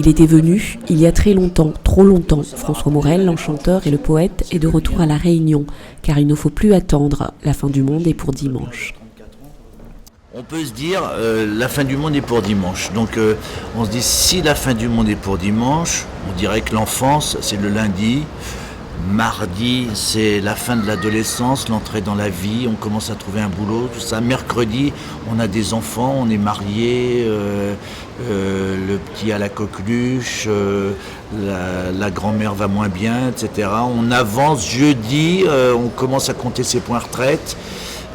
Il était venu, il y a très longtemps, trop longtemps. François Morel, l'enchanteur et le poète, est de retour à La Réunion, car il ne faut plus attendre. La fin du monde est pour dimanche. On peut se dire, la fin du monde est pour dimanche. Donc on se dit, si la fin du monde est pour dimanche, on dirait que l'enfance, c'est le lundi. Mardi, c'est la fin de l'adolescence, l'entrée dans la vie, on commence à trouver un boulot, tout ça. Mercredi, on a des enfants, on est mariés, le petit a la coqueluche, la grand-mère va moins bien, etc. On avance, jeudi, on commence à compter ses points retraite.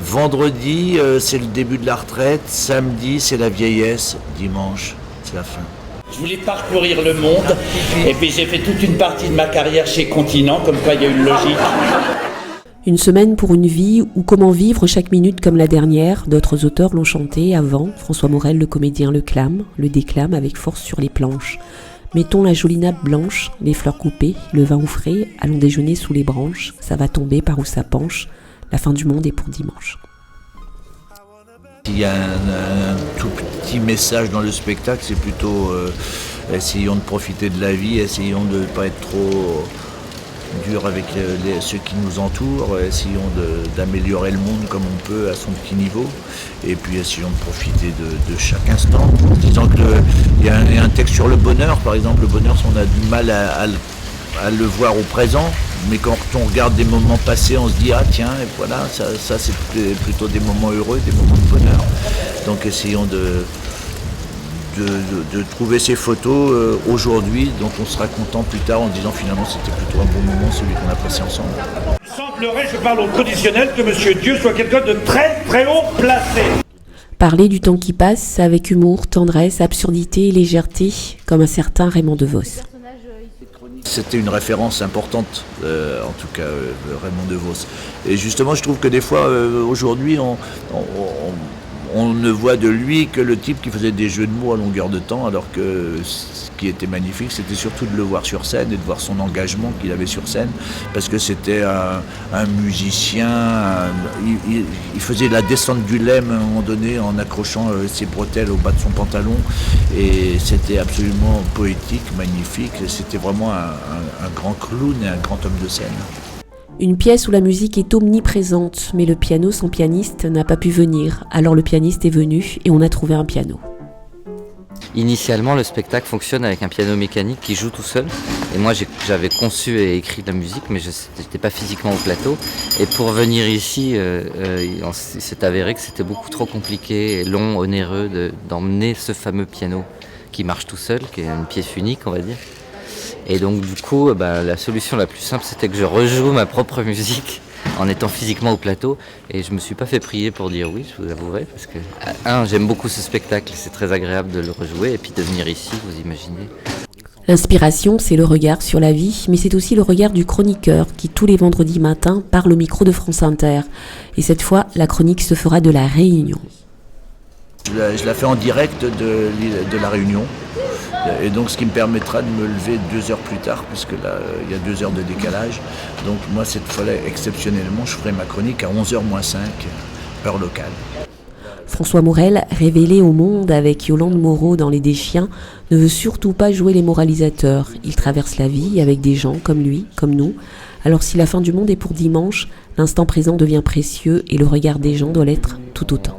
Vendredi, c'est le début de la retraite. Samedi, c'est la vieillesse. Dimanche, c'est la fin. Je voulais parcourir le monde et puis j'ai fait toute une partie de ma carrière chez Continent, comme quoi il y a une logique. Une semaine pour une vie ou comment vivre chaque minute comme la dernière. D'autres auteurs l'ont chanté avant. François Morel, le comédien, le déclame avec force sur les planches. Mettons la jolie nappe blanche, les fleurs coupées, le vin au frais, allons déjeuner sous les branches. Ça va tomber par où ça penche. La fin du monde est pour dimanche. Il y a un tout petit message dans le spectacle, c'est plutôt essayons de profiter de la vie, essayons de ne pas être trop dur avec ceux qui nous entourent, essayons d'améliorer le monde comme on peut à son petit niveau, et puis essayons de profiter de chaque instant. En disant qu'il y a un texte sur le bonheur, par exemple, le bonheur, on a du mal à le voir au présent, mais quand on regarde des moments passés, on se dit ah tiens, et voilà, ça c'est plutôt des moments heureux, des moments de bonheur. Donc essayons de trouver ces photos aujourd'hui, dont on sera content plus tard en disant finalement c'était plutôt un bon moment, celui qu'on a passé ensemble. Il semblerait, je parle au conditionnel, que Monsieur Dieu soit quelqu'un de très très haut placé. Parler du temps qui passe avec humour, tendresse, absurdité et légèreté, comme un certain Raymond DeVos. C'était une référence importante, en tout cas Raymond DeVos. Et justement, je trouve que des fois, aujourd'hui, on ne voit de lui que le type qui faisait des jeux de mots à longueur de temps, alors que ce qui était magnifique, c'était surtout de le voir sur scène et de voir son engagement qu'il avait sur scène, parce que c'était un musicien, il faisait la descente du Lem à un moment donné en accrochant ses bretelles au bas de son pantalon, et c'était absolument poétique, magnifique, c'était vraiment un grand clown et un grand homme de scène. Une pièce où la musique est omniprésente, mais le piano sans pianiste n'a pas pu venir. Alors le pianiste est venu et on a trouvé un piano. Initialement, le spectacle fonctionne avec un piano mécanique qui joue tout seul. Et moi, j'avais conçu et écrit de la musique, mais je n'étais pas physiquement au plateau. Et pour venir ici, il s'est avéré que c'était beaucoup trop compliqué, et long, onéreux d'emmener ce fameux piano qui marche tout seul, qui est une pièce unique, on va dire. Et donc du coup, la solution la plus simple, c'était que je rejoue ma propre musique en étant physiquement au plateau. Et je me suis pas fait prier pour dire oui, je vous avouerai, parce que j'aime beaucoup ce spectacle, c'est très agréable de le rejouer, et puis de venir ici, vous imaginez. L'inspiration, c'est le regard sur la vie, mais c'est aussi le regard du chroniqueur qui, tous les vendredis matins, parle au micro de France Inter. Et cette fois, la chronique se fera de La Réunion. Je la fais en direct de La Réunion. Et donc ce qui me permettra de me lever 2 heures plus tard, puisque là il y a 2 heures de décalage. Donc moi cette fois-là, exceptionnellement, je ferai ma chronique à 11h moins 5, heure locale. François Morel, révélé au monde avec Yolande Moreau dans Les Déchiens, ne veut surtout pas jouer les moralisateurs. Il traverse la vie avec des gens comme lui, comme nous. Alors si la fin du monde est pour dimanche, l'instant présent devient précieux et le regard des gens doit l'être tout autant.